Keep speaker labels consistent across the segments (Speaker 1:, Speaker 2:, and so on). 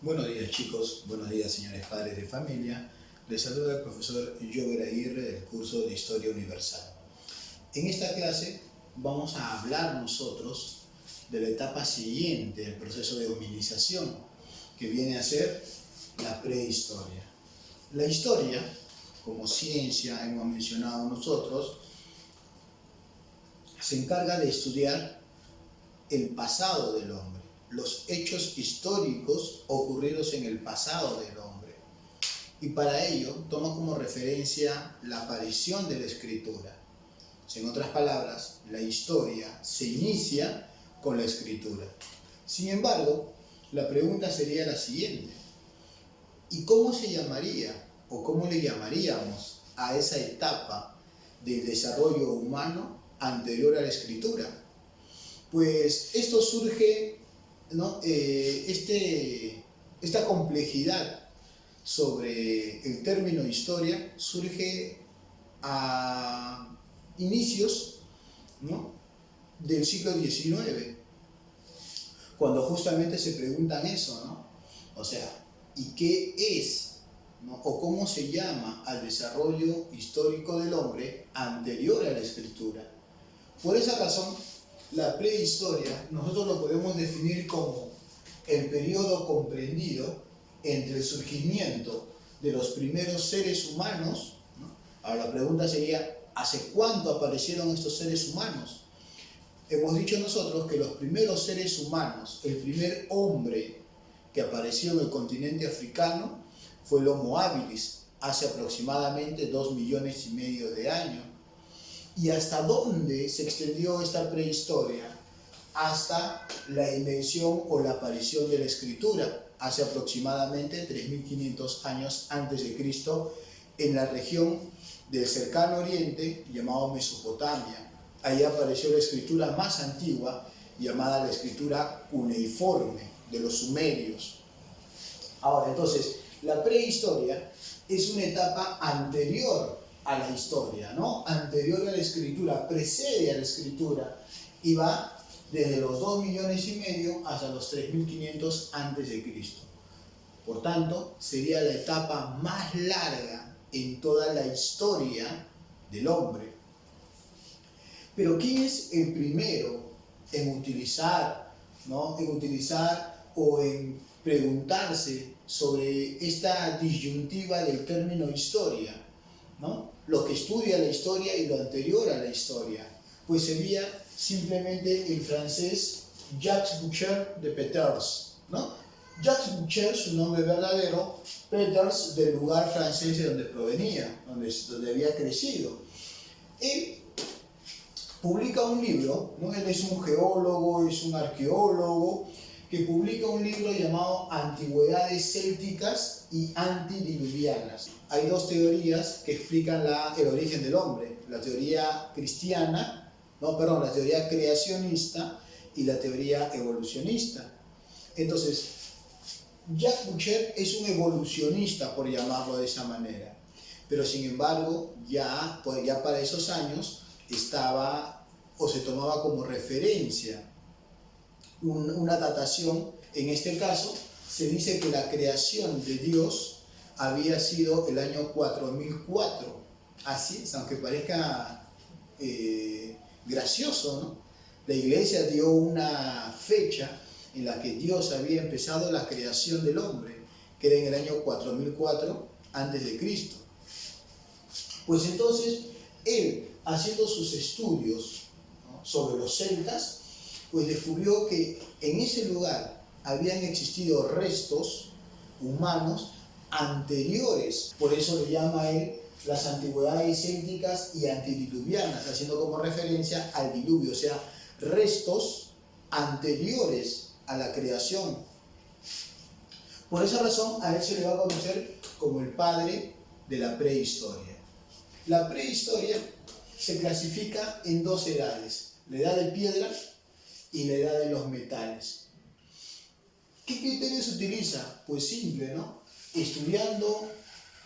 Speaker 1: Buenos días chicos, buenos días señores padres de familia. Les saluda el profesor Jover Aguirre del curso de Historia Universal. En esta clase vamos a hablar nosotros de la etapa siguiente del proceso de hominización, que viene a ser la prehistoria. La historia, como ciencia hemos mencionado nosotros, se encarga de estudiar el pasado del hombre, los hechos históricos ocurridos en el pasado del hombre. Y para ello toma como referencia la aparición de la escritura. En otras palabras, la historia se inicia con la escritura. Sin embargo, la pregunta sería la siguiente: ¿y cómo se llamaría o cómo le llamaríamos a esa etapa del desarrollo humano anterior a la escritura? Pues esto surge, ¿no? Esta complejidad sobre el término historia surge a inicios, ¿no?, del siglo XIX, cuando justamente se preguntan eso, ¿no? O sea, ¿y qué es, ¿no?, o cómo se llama al desarrollo histórico del hombre anterior a la escritura? Por esa razón, la prehistoria nosotros lo podemos definir como el periodo comprendido entre el surgimiento de los primeros seres humanos, ¿no? Ahora la pregunta sería: ¿hace cuánto aparecieron estos seres humanos? Hemos dicho nosotros que los primeros seres humanos, el primer hombre que apareció en el continente africano fue el Homo habilis, hace aproximadamente 2,5 millones de años. ¿Y hasta dónde se extendió esta prehistoria? Hasta la invención o la aparición de la escritura, hace aproximadamente 3.500 años antes de Cristo, en la región del cercano oriente llamado Mesopotamia. Ahí apareció la escritura más antigua, llamada la escritura cuneiforme, de los sumerios. Ahora, entonces, la prehistoria es una etapa anterior a la historia, ¿no? Anterior a la escritura, precede a la escritura y va desde los 2,5 millones hasta los 3.500 antes de Cristo. Por tanto, sería la etapa más larga en toda la historia del hombre. Pero ¿quién es el primero en utilizar, ¿no?, o en preguntarse sobre esta disyuntiva del término historia, ¿no? Lo que estudia la historia y lo anterior a la historia? Pues sería simplemente el francés Jacques Boucher de Peters, ¿no? Jacques Boucher, su nombre verdadero; Peters, del lugar francés de donde provenía, donde había crecido. Él publica un libro, ¿no? Él es un geólogo, es un arqueólogo, que publica un libro llamado Antigüedades Célticas y Antidiluvianas. Hay dos teorías que explican el origen del hombre: la teoría la teoría creacionista y la teoría evolucionista. Entonces, Jacques Boucher es un evolucionista, por llamarlo de esa manera, pero sin embargo ya para esos años estaba o se tomaba como referencia una datación. En este caso se dice que la creación de Dios había sido el año 4004. Así es, aunque parezca gracioso, ¿no? La iglesia dio una fecha en la que Dios había empezado la creación del hombre, que era en el año 4004 antes de Cristo. Pues entonces él, haciendo sus estudios, ¿no?, sobre los celtas, pues descubrió que en ese lugar habían existido restos humanos anteriores. Por eso le llama a él las antigüedades célticas y antidiluvianas, haciendo como referencia al diluvio, o sea, restos anteriores a la creación. Por esa razón a él se le va a conocer como el padre de la prehistoria. La prehistoria se clasifica en dos edades: la edad de piedra y la edad de los metales. ¿Qué criterios se utiliza? Pues simple, ¿no? Estudiando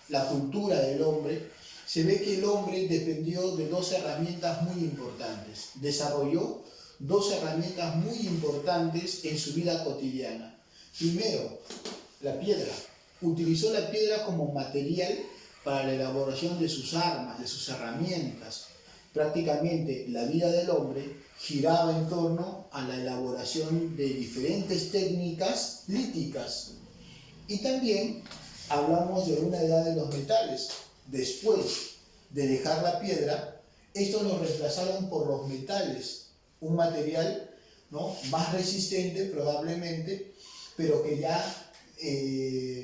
Speaker 1: la cultura del hombre, se ve que el hombre dependió de dos herramientas muy importantes. Desarrolló dos herramientas muy importantes en su vida cotidiana. Primero, La piedra. Utilizó la piedra como material para la elaboración de sus armas, de sus herramientas. Prácticamente la vida del hombre giraba en torno a la elaboración de diferentes técnicas líticas. Y también hablamos de una edad de los metales. Después de dejar la piedra, estos los reemplazaron por los metales, un material, ¿no?, más resistente probablemente, pero que ya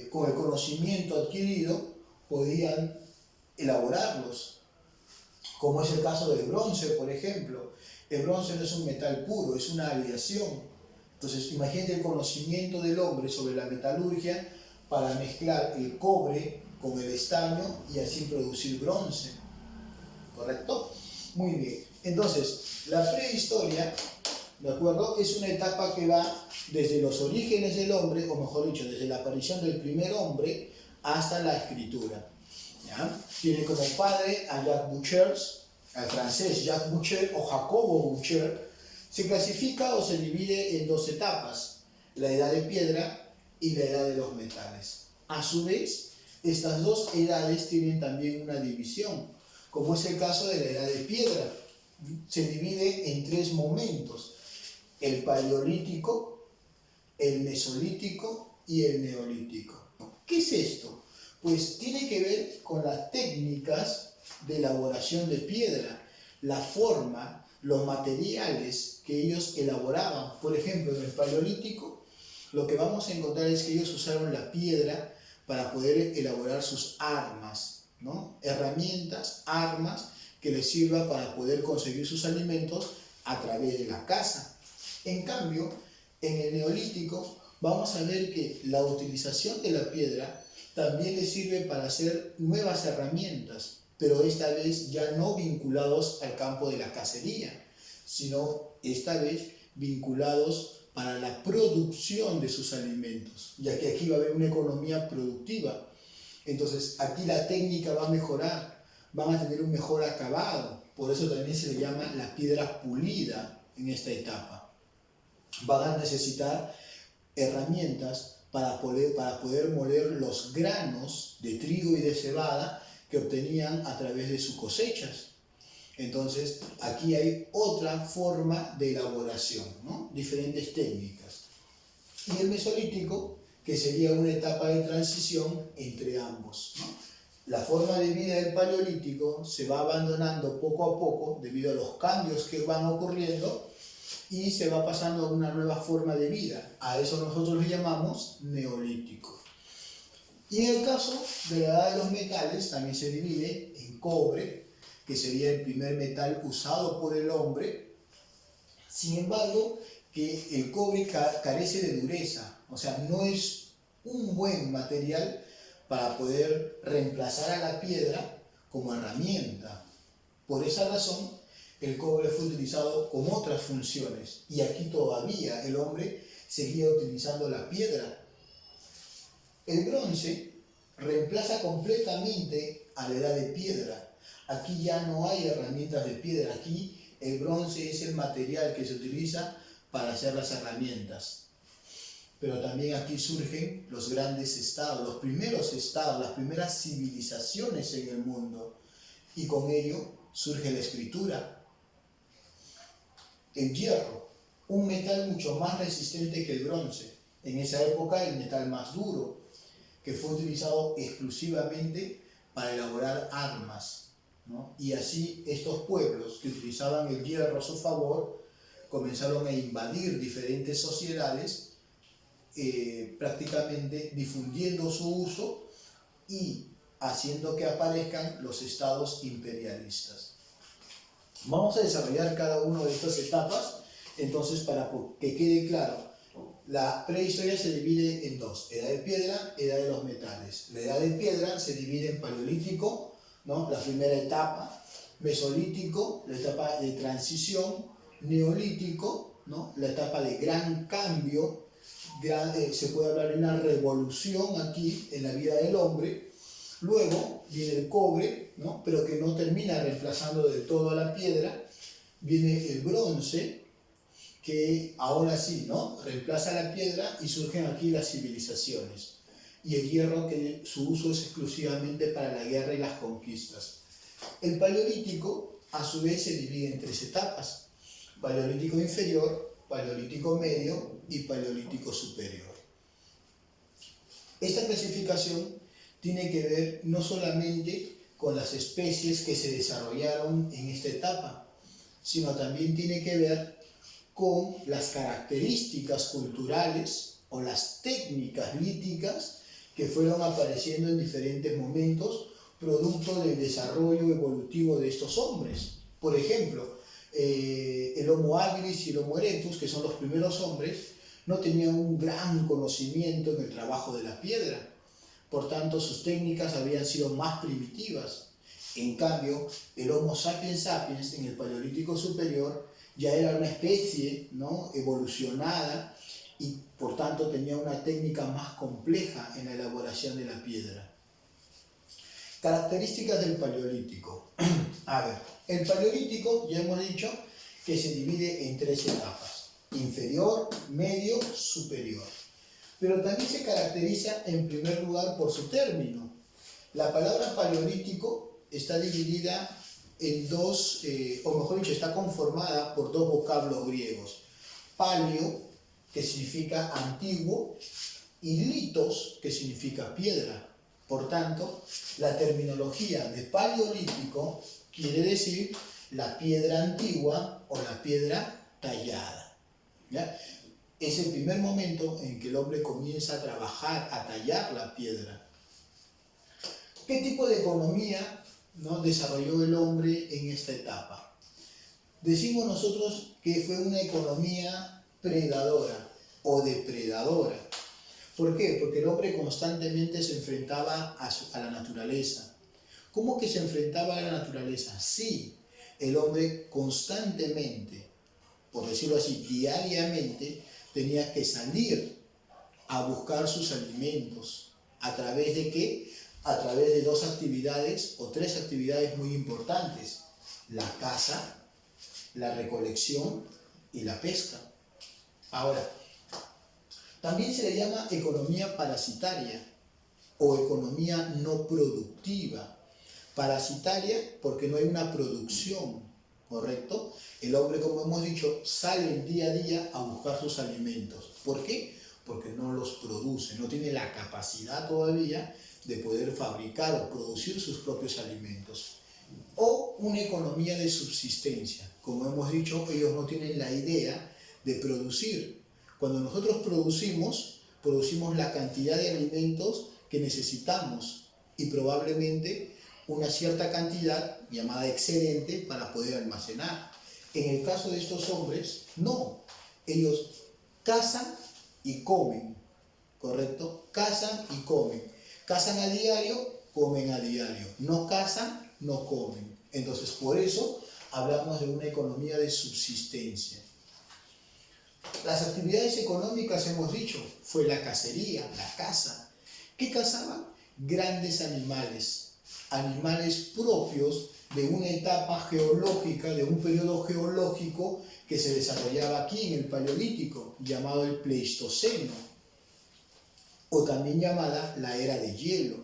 Speaker 1: con el conocimiento adquirido podían elaborarlos, como es el caso del bronce, por ejemplo. El bronce no es un metal puro, es una aleación. Entonces, imagínate el conocimiento del hombre sobre la metalurgia para mezclar el cobre con el estaño y así producir bronce. ¿Correcto? Muy bien. Entonces, la prehistoria, ¿de acuerdo?, es una etapa que va desde los orígenes del hombre, o mejor dicho, desde la aparición del primer hombre hasta la escritura. ¿Ya? Tiene como padre a Jacques Boucher, al francés Jacques Boucher o Jacobo Boucher. Se clasifica o se divide en dos etapas, la edad de piedra y la edad de los metales. A su vez, estas dos edades tienen también una división, como es el caso de la edad de piedra. Se divide en tres momentos: el paleolítico, el mesolítico y el neolítico. ¿Qué es esto? Pues tiene que ver con las técnicas de elaboración de piedra, la forma, los materiales que ellos elaboraban. Por ejemplo, en el paleolítico, lo que vamos a encontrar es que ellos usaron la piedra para poder elaborar sus armas, ¿no? Herramientas, armas que les sirva para poder conseguir sus alimentos a través de la caza. En cambio, en el neolítico vamos a ver que la utilización de la piedra también les sirve para hacer nuevas herramientas, pero esta vez ya no vinculados al campo de la cacería, sino esta vez vinculados para la producción de sus alimentos, ya que aquí va a haber una economía productiva. Entonces aquí la técnica va a mejorar, van a tener un mejor acabado, por eso también se le llama la piedra pulida en esta etapa. Van a necesitar herramientas para poder moler los granos de trigo y de cebada que obtenían a través de sus cosechas. Entonces, aquí hay otra forma de elaboración, ¿no? Diferentes técnicas. Y el mesolítico, que sería una etapa de transición entre ambos, ¿no? La forma de vida del paleolítico se va abandonando poco a poco debido a los cambios que van ocurriendo y se va pasando a una nueva forma de vida. A eso nosotros le llamamos neolítico. Y en el caso de la edad de los metales también se divide en cobre, que sería el primer metal usado por el hombre. Sin embargo, que el cobre carece de dureza, o sea, no es un buen material para poder reemplazar a la piedra como herramienta. Por esa razón, el cobre fue utilizado con otras funciones y aquí todavía el hombre seguía utilizando la piedra. El bronce reemplaza completamente a la edad de piedra. Aquí ya no hay herramientas de piedra, aquí el bronce es el material que se utiliza para hacer las herramientas. Pero también aquí surgen los grandes estados, los primeros estados, las primeras civilizaciones en el mundo. Y con ello surge la escritura. El hierro, un metal mucho más resistente que el bronce. En esa época el metal más duro, que fue utilizado exclusivamente para elaborar armas, ¿no? Y así estos pueblos que utilizaban el hierro a su favor comenzaron a invadir diferentes sociedades, prácticamente difundiendo su uso y haciendo que aparezcan los estados imperialistas. Vamos a desarrollar cada una de estas etapas, entonces, para que quede claro. La prehistoria se divide en dos: edad de piedra, edad de los metales. La edad de piedra se divide en paleolítico, ¿no?, la primera etapa; mesolítico, la etapa de transición; neolítico, ¿no?, la etapa de gran cambio. Se puede hablar de una revolución aquí en la vida del hombre. Luego viene el cobre, ¿no?, pero que no termina reemplazando del todo a la piedra. Viene el bronce, que ahora sí, ¿no?, reemplaza la piedra y surgen aquí las civilizaciones. y el hierro que su uso es exclusivamente para la guerra y las conquistas. El Paleolítico, a su vez, se divide en tres etapas: Paleolítico inferior, Paleolítico medio y Paleolítico superior. Esta clasificación tiene que ver no solamente con las especies que se desarrollaron en esta etapa, sino también tiene que ver con las características culturales o las técnicas líticas que fueron apareciendo en diferentes momentos, producto del desarrollo evolutivo de estos hombres. Por ejemplo, el Homo habilis y el Homo erectus, que son los primeros hombres, no tenían un gran conocimiento en el trabajo de la piedra. Por tanto, sus técnicas habían sido más primitivas. En cambio, el Homo sapiens sapiens en el Paleolítico superior ya era una especie, ¿no?, evolucionada, y por tanto tenía una técnica más compleja en la elaboración de la piedra. Características del Paleolítico. A ver, el Paleolítico ya hemos dicho que se divide en tres etapas: inferior, medio, superior. Pero también se caracteriza en primer lugar por su término. La palabra Paleolítico está dividida en dos, o mejor dicho, está conformada por dos vocablos griegos: paleo, que significa antiguo, y litos, que significa piedra. Por tanto, la terminología de Paleolítico quiere decir la piedra antigua o la piedra tallada, ¿ya? Es el primer momento en que el hombre comienza a trabajar, a tallar la piedra. ¿Qué tipo de economía, ¿no?, desarrolló el hombre en esta etapa? Decimos nosotros que fue una economía predadora o depredadora. ¿Por qué? Porque el hombre constantemente se enfrentaba a la naturaleza. ¿Cómo que se enfrentaba a la naturaleza? Sí, el hombre constantemente, por decirlo así, diariamente, tenía que salir a buscar sus alimentos. ¿A través de qué? A través de dos actividades o tres actividades muy importantes: la caza, la recolección y la pesca. Ahora, también se le llama economía parasitaria o economía no productiva. Parasitaria porque no hay una producción, ¿correcto? El hombre, como hemos dicho, sale día a día a buscar sus alimentos. ¿Por qué? Porque no los produce, no tiene la capacidad todavía de poder fabricar o producir sus propios alimentos. O una economía de subsistencia. Como hemos dicho, ellos no tienen la idea de producir. Cuando nosotros producimos la cantidad de alimentos que necesitamos y probablemente una cierta cantidad llamada excedente para poder almacenar. En el caso de estos hombres, no. Ellos cazan y comen, ¿correcto? Cazan y comen. Cazan a diario, comen a diario. No cazan, no comen. Entonces, por eso hablamos de una economía de subsistencia. Las actividades económicas, hemos dicho, fue la cacería, la caza. ¿Qué cazaban? Grandes animales, animales propios de una etapa geológica, de un periodo geológico que se desarrollaba aquí en el Paleolítico, llamado el Pleistoceno, o también llamada la Era de Hielo.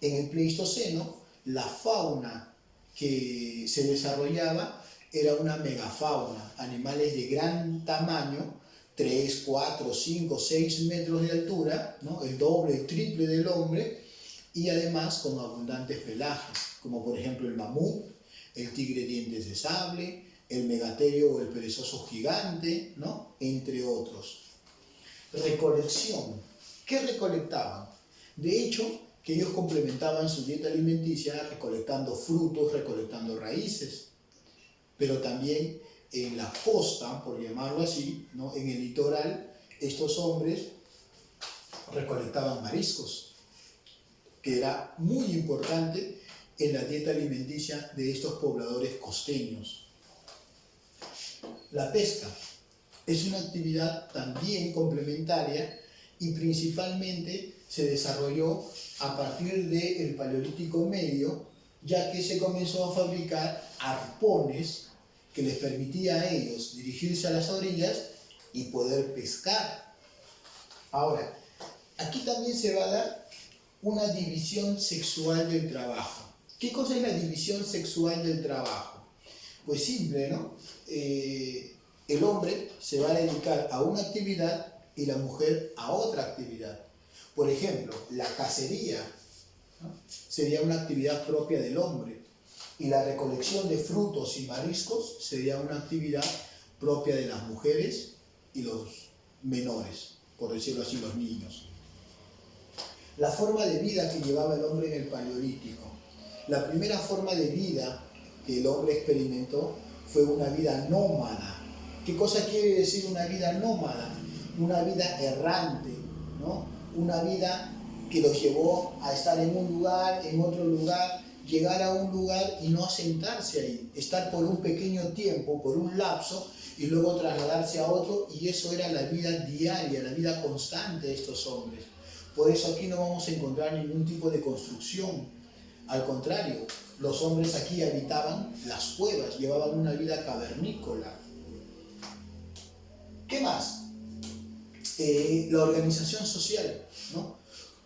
Speaker 1: En el Pleistoceno, la fauna que se desarrollaba era una megafauna, animales de gran tamaño, 3, 4, 5, 6 metros de altura, ¿no?, el doble, el triple del hombre, y además con abundantes pelajes, como por ejemplo el mamut, el tigre dientes de sable, el megaterio o el perezoso gigante, ¿no?, entre otros. Recolección. ¿Qué recolectaban? De hecho, que ellos complementaban su dieta alimenticia recolectando frutos, recolectando raíces, pero también en la costa, por llamarlo así, ¿no?, en el litoral, estos hombres recolectaban mariscos, que era muy importante en la dieta alimenticia de estos pobladores costeños. La pesca es una actividad también complementaria y principalmente se desarrolló a partir del Paleolítico Medio, ya que se comenzó a fabricar arpones que les permitía a ellos dirigirse a las orillas y poder pescar. Ahora, aquí también se va a dar una división sexual del trabajo. ¿Qué cosa es la división sexual del trabajo? Pues simple, ¿no? El hombre se va a dedicar a una actividad y la mujer a otra actividad. Por ejemplo, la cacería, ¿no?, sería una actividad propia del hombre, y la recolección de frutos y mariscos sería una actividad propia de las mujeres y los menores, por decirlo así, los niños. La forma de vida que llevaba el hombre en el Paleolítico. La primera forma de vida que el hombre experimentó fue una vida nómada. ¿Qué cosa quiere decir una vida nómada? Una vida errante, ¿no? Una vida que los llevó a estar en un lugar, en otro lugar, llegar a un lugar y no asentarse ahí, estar por un pequeño tiempo, por un lapso, y luego trasladarse a otro, y eso era la vida diaria, la vida constante de estos hombres. Por eso aquí no vamos a encontrar ningún tipo de construcción. Al contrario, los hombres aquí habitaban las cuevas, llevaban una vida cavernícola. ¿Qué más? La organización social, ¿no?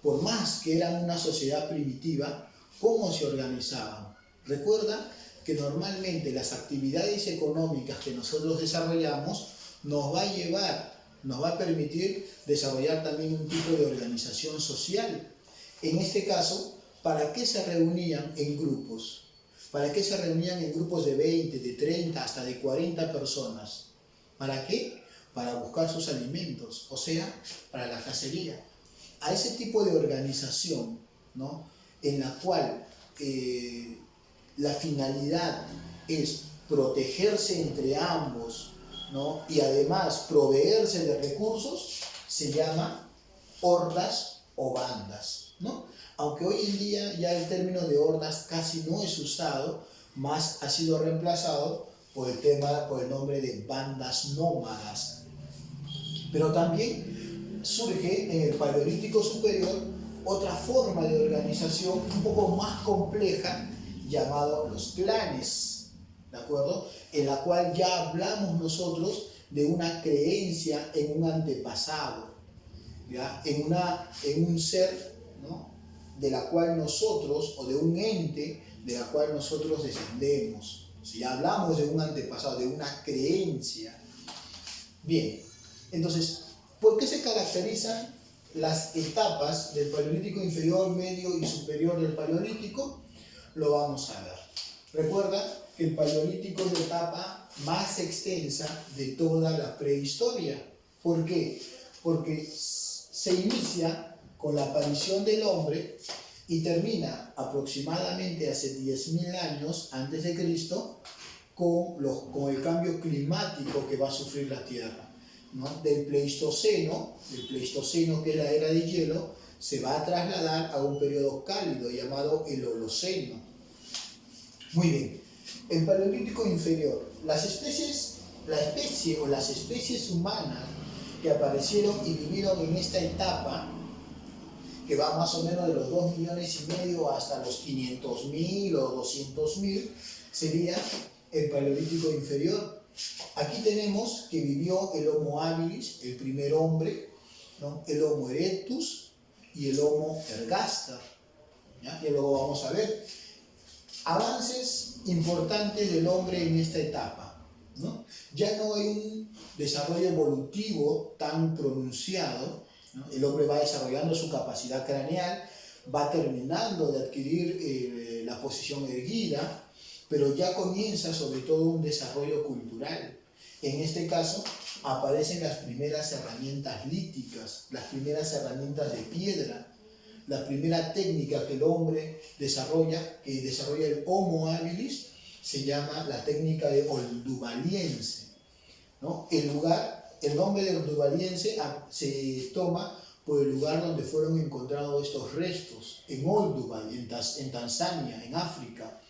Speaker 1: Por más que eran una sociedad primitiva, ¿cómo se organizaban? Recuerda que normalmente las actividades económicas que nosotros desarrollamos nos va a permitir desarrollar también un tipo de organización social. En este caso, ¿para qué se reunían en grupos? ¿Para qué se reunían en grupos de 20, de 30, hasta de 40 personas? ¿Para qué? Para buscar sus alimentos, o sea, para la cacería. A ese tipo de organización, ¿no?, en la cual la finalidad es protegerse entre ambos, ¿no?, y además proveerse de recursos, se llama hordas o bandas, ¿no? Aunque hoy en día ya el término de hordas casi no es usado, más ha sido reemplazado por el nombre de bandas nómadas. Pero también surge en el Paleolítico Superior otra forma de organización un poco más compleja, llamado los clanes, ¿de acuerdo? En la cual ya hablamos nosotros de una creencia en un antepasado, ¿ya? En un ser, ¿no?, de la cual nosotros, o de un ente de la cual nosotros descendemos. Si ya hablamos de un antepasado, de una creencia. Bien, entonces, ¿por qué se caracterizan las etapas del Paleolítico inferior, medio y superior del Paleolítico? Lo vamos a ver. Recuerda que el Paleolítico es la etapa más extensa de toda la prehistoria. ¿Por qué? Porque se inicia con la aparición del hombre y termina aproximadamente hace 10.000 años antes de Cristo con el cambio climático que va a sufrir la Tierra, ¿no? Del Pleistoceno que es la era de hielo, se va a trasladar a un periodo cálido llamado el Holoceno. Muy bien, el Paleolítico inferior, las especies humanas que aparecieron y vivieron en esta etapa, que va más o menos de los 2,5 millones hasta los 500.000 o 200.000, sería el Paleolítico inferior. Aquí tenemos que vivió el Homo habilis, el primer hombre, ¿no?, el Homo erectus y el Homo ergaster, ¿ya? Y luego vamos a ver avances importantes del hombre en esta etapa, ¿no? Ya no hay un desarrollo evolutivo tan pronunciado, ¿no? El hombre va desarrollando su capacidad craneal, va terminando de adquirir la posición erguida, pero ya comienza sobre todo un desarrollo cultural. En este caso aparecen las primeras herramientas líticas, las primeras herramientas de piedra, la primera técnica que el hombre desarrolla, que desarrolla el Homo habilis, se llama la técnica de Olduvaliense, ¿no? El nombre de Olduvaliense se toma por el lugar donde fueron encontrados estos restos, en Olduvai, en Tanzania, en África.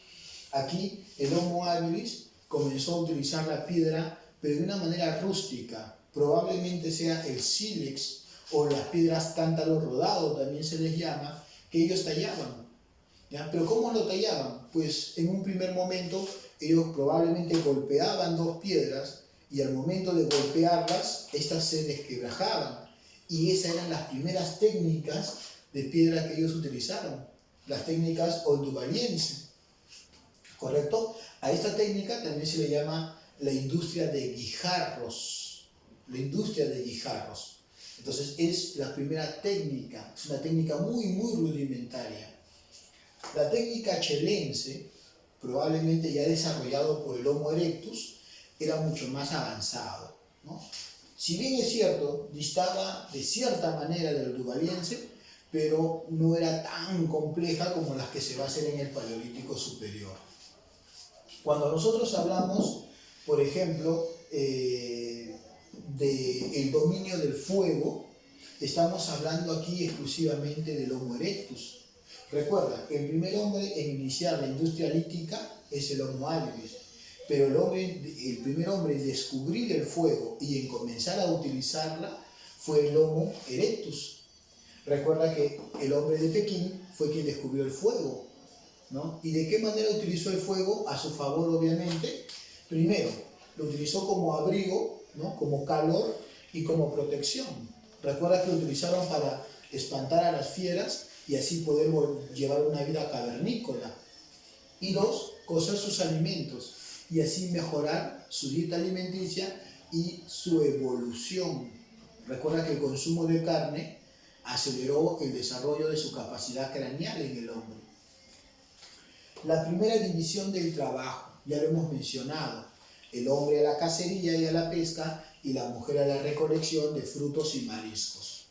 Speaker 1: Aquí el Homo habilis comenzó a utilizar la piedra, pero de una manera rústica. Probablemente sea el sílex o las piedras cántaro rodado, también se les llama, que ellos tallaban, ¿ya? Pero ¿cómo lo tallaban? Pues en un primer momento ellos probablemente golpeaban dos piedras y al momento de golpearlas, estas se desquebrajaban. Y esas eran las primeras técnicas de piedra que ellos utilizaron, las técnicas olduvaliense, ¿correcto? A esta técnica también se le llama la industria de guijarros, la industria de guijarros. Entonces es la primera técnica, es una técnica muy rudimentaria. La técnica chelense, probablemente ya desarrollado por el Homo erectus, era mucho más avanzado, ¿no? Si bien es cierto, distaba de cierta manera del olduvaliense, pero no era tan compleja como las que se va a hacer en el Paleolítico Superior. Cuando nosotros hablamos, por ejemplo, del dominio del fuego, estamos hablando aquí exclusivamente del Homo erectus. Recuerda que el primer hombre en iniciar la industria lítica es el Homo habilis, pero el primer hombre en descubrir el fuego y en comenzar a utilizarla fue el Homo erectus. Recuerda que el hombre de Pekín fue quien descubrió el fuego, ¿no? ¿Y de qué manera utilizó el fuego? A su favor, obviamente. Primero, lo utilizó como abrigo, ¿no? Como calor y como protección. Recuerda que lo utilizaron para espantar a las fieras y así poder llevar una vida cavernícola. Y dos, cocer sus alimentos y así mejorar su dieta alimenticia y su evolución. Recuerda que el consumo de carne aceleró el desarrollo de su capacidad craneal en el hombre. La primera división del trabajo, ya lo hemos mencionado, el hombre a la cacería y a la pesca y la mujer a la recolección de frutos y mariscos.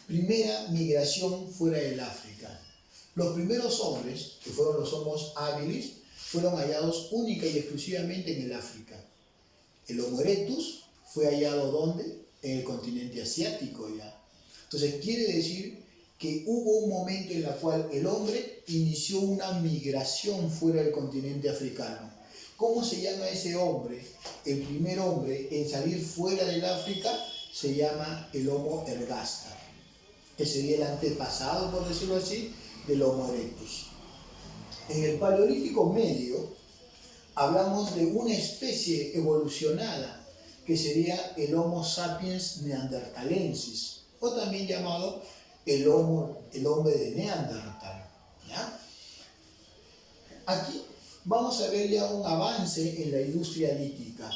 Speaker 1: Primera migración fuera del África. Los primeros hombres, que fueron los Homo habilis, fueron hallados única y exclusivamente en el África. El Homo erectus fue hallado ¿dónde? En el continente asiático ya. Entonces quiere decir que hubo un momento en el cual el hombre inició una migración fuera del continente africano. ¿Cómo se llama ese hombre? El primer hombre en salir fuera del África se llama el Homo ergaster, que sería el antepasado, por decirlo así, del Homo erectus. En el Paleolítico Medio hablamos de una especie evolucionada que sería el Homo sapiens neanderthalensis, o también llamado el hombre de Neandertal, ¿ya? Aquí vamos a ver ya un avance en la industria lítica.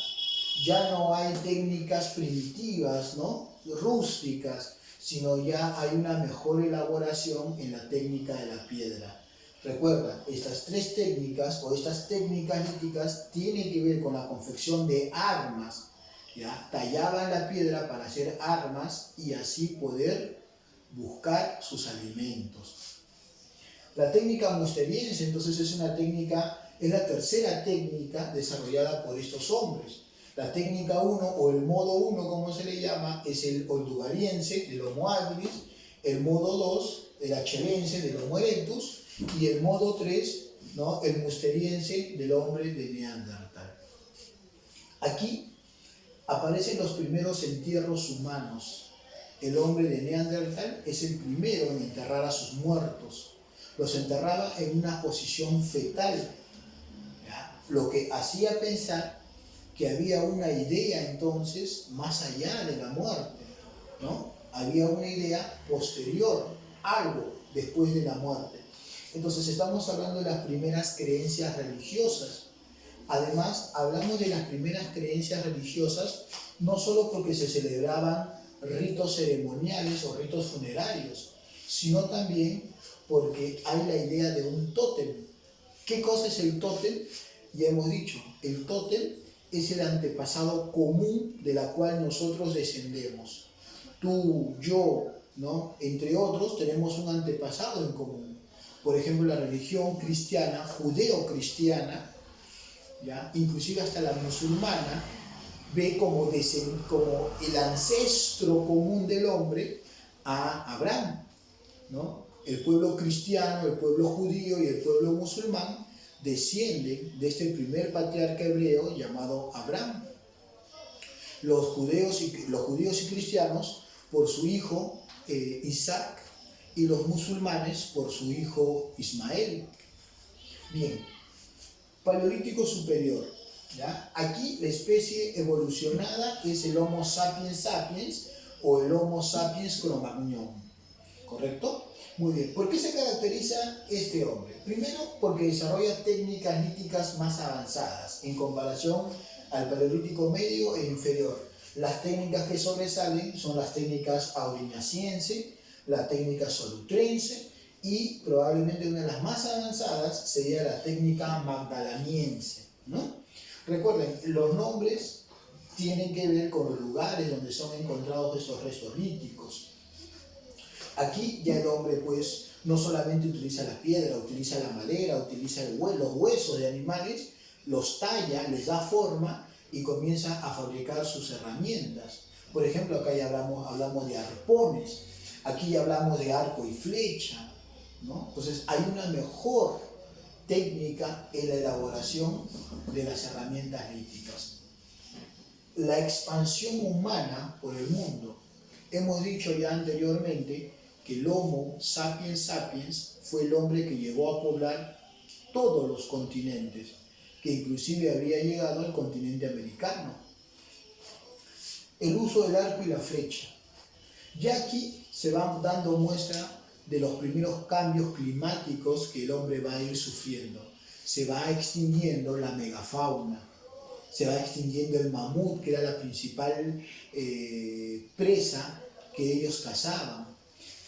Speaker 1: Ya no hay técnicas primitivas, ¿no? Rústicas, sino ya hay una mejor elaboración en la técnica de la piedra. Recuerda, estas tres técnicas o estas técnicas líticas tienen que ver con la confección de armas, ¿ya? Tallaban la piedra para hacer armas y así poder buscar sus alimentos. La técnica musteriense entonces es la tercera técnica desarrollada por estos hombres. La técnica 1 o el modo 1 como se le llama es el olduvaliense del Homo habilis, el modo 2 el achelense del Homo erectus y el modo 3, ¿no? El musteriense del hombre de Neandertal. Aquí aparecen los primeros entierros humanos. El hombre de Neandertal es el primero en enterrar a sus muertos. Los enterraba en una posición fetal, ¿ya? Lo que hacía pensar que había una idea entonces más allá de la muerte, ¿no? Había una idea posterior, algo después de la muerte. Entonces estamos hablando de las primeras creencias religiosas. Además, hablamos de las primeras creencias religiosas no solo porque se celebraban ritos ceremoniales o ritos funerarios, sino también porque hay la idea de un tótem. ¿Qué cosa es el tótem? Ya hemos dicho, el tótem es el antepasado común de la cual nosotros descendemos. Tú, yo, ¿no? Entre otros, tenemos un antepasado en común. Por ejemplo, la religión cristiana, judeo-cristiana, ¿ya? Inclusive hasta la musulmana, ve como el ancestro común del hombre a Abraham, ¿no? El pueblo cristiano, el pueblo judío y el pueblo musulmán descienden de este primer patriarca hebreo llamado Abraham. Los judíos y cristianos por su hijo Isaac y los musulmanes por su hijo Ismael. Bien, Paleolítico Superior, ¿ya? Aquí la especie evolucionada es el Homo sapiens sapiens o el Homo sapiens cro-magnon. ¿correcto? Muy bien. ¿Por qué se caracteriza este hombre? Primero, porque desarrolla técnicas líticas más avanzadas en comparación al Paleolítico medio e inferior. Las técnicas que sobresalen son las técnicas aurignaciense, la técnica solutrense y probablemente una de las más avanzadas sería la técnica magdaleniense, ¿no? Recuerden, los nombres tienen que ver con los lugares donde son encontrados estos restos líticos. Aquí ya el hombre pues no solamente utiliza la piedra, utiliza la madera, utiliza los huesos de animales, los talla, les da forma y comienza a fabricar sus herramientas. Por ejemplo, acá ya hablamos de arpones, aquí ya hablamos de arco y flecha, ¿no? Entonces hay una mejor técnica en la elaboración de las herramientas líticas. La expansión humana por el mundo. Hemos dicho ya anteriormente que el Homo sapiens sapiens fue el hombre que llegó a poblar todos los continentes, que inclusive había llegado al continente americano. El uso del arco y la flecha. Ya aquí se va dando muestra de los primeros cambios climáticos que el hombre va a ir sufriendo. Se va extinguiendo la megafauna, se va extinguiendo el mamut, que era la principal presa que ellos cazaban.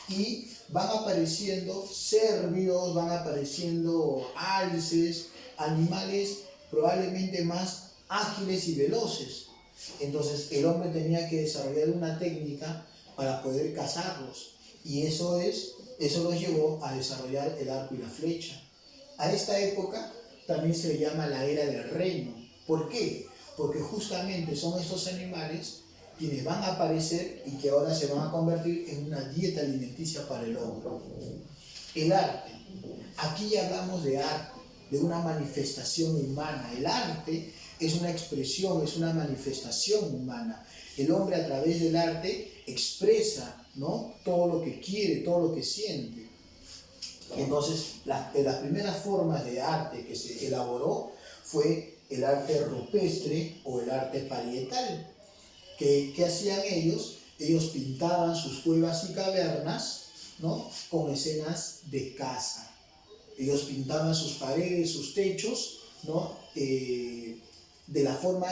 Speaker 1: Y van apareciendo cervios, van apareciendo alces, animales probablemente más ágiles y veloces. Entonces el hombre tenía que desarrollar una técnica para poder cazarlos. Y eso los llevó a desarrollar el arco y la flecha. A esta época también se le llama la era del reino. ¿Por qué? Porque justamente son estos animales quienes van a aparecer y que ahora se van a convertir en una dieta alimenticia para el hombre. El arte. Aquí ya hablamos de arte, de una manifestación humana. El arte es una expresión, es una manifestación humana. El hombre a través del arte expresa, ¿no?, todo lo que quiere, todo lo que siente. Entonces, las primeras formas de arte que se elaboró fue el arte rupestre o el arte parietal. ¿Qué hacían ellos? Ellos pintaban sus cuevas y cavernas, ¿no?, con escenas de caza. Ellos pintaban sus paredes, sus techos, ¿no?, de la forma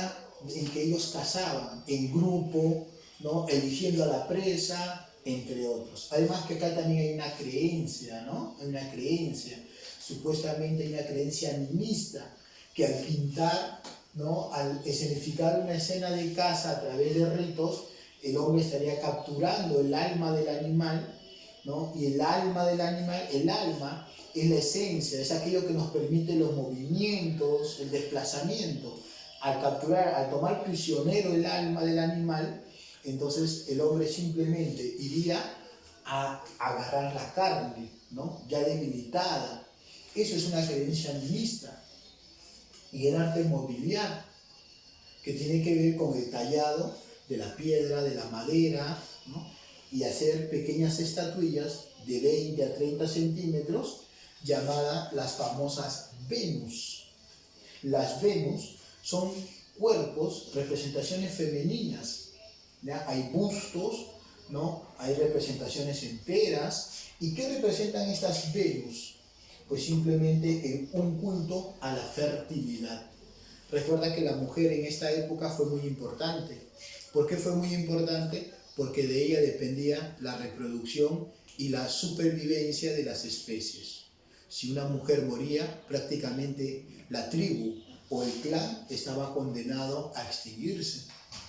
Speaker 1: en que ellos cazaban, en grupo, ¿no?, eligiendo a la presa, entre otros. Además que acá también hay una creencia, ¿no? Hay una creencia, supuestamente hay una creencia animista, que al pintar, ¿no?, al escenificar una escena de caza a través de ritos, el hombre estaría capturando el alma del animal, ¿no? Y el alma del animal, el alma es la esencia, es aquello que nos permite los movimientos, el desplazamiento. Al capturar, al tomar prisionero el alma del animal, entonces el hombre simplemente iría a agarrar la carne, ¿no?, ya debilitada. Eso es una creencia animista. Y el arte mobiliario, que tiene que ver con el tallado de la piedra, de la madera, ¿no?, y hacer pequeñas estatuillas de 20 a 30 centímetros, llamadas las famosas Venus. Las Venus son cuerpos, representaciones femeninas, ¿ya? Hay bustos, ¿no?, hay representaciones enteras. ¿Y qué representan estas Venus? Pues simplemente un culto a la fertilidad. Recuerda que la mujer en esta época fue muy importante. ¿Por qué fue muy importante? Porque de ella dependía la reproducción y la supervivencia de las especies. Si una mujer moría, prácticamente la tribu o el clan estaba condenado a extinguirse.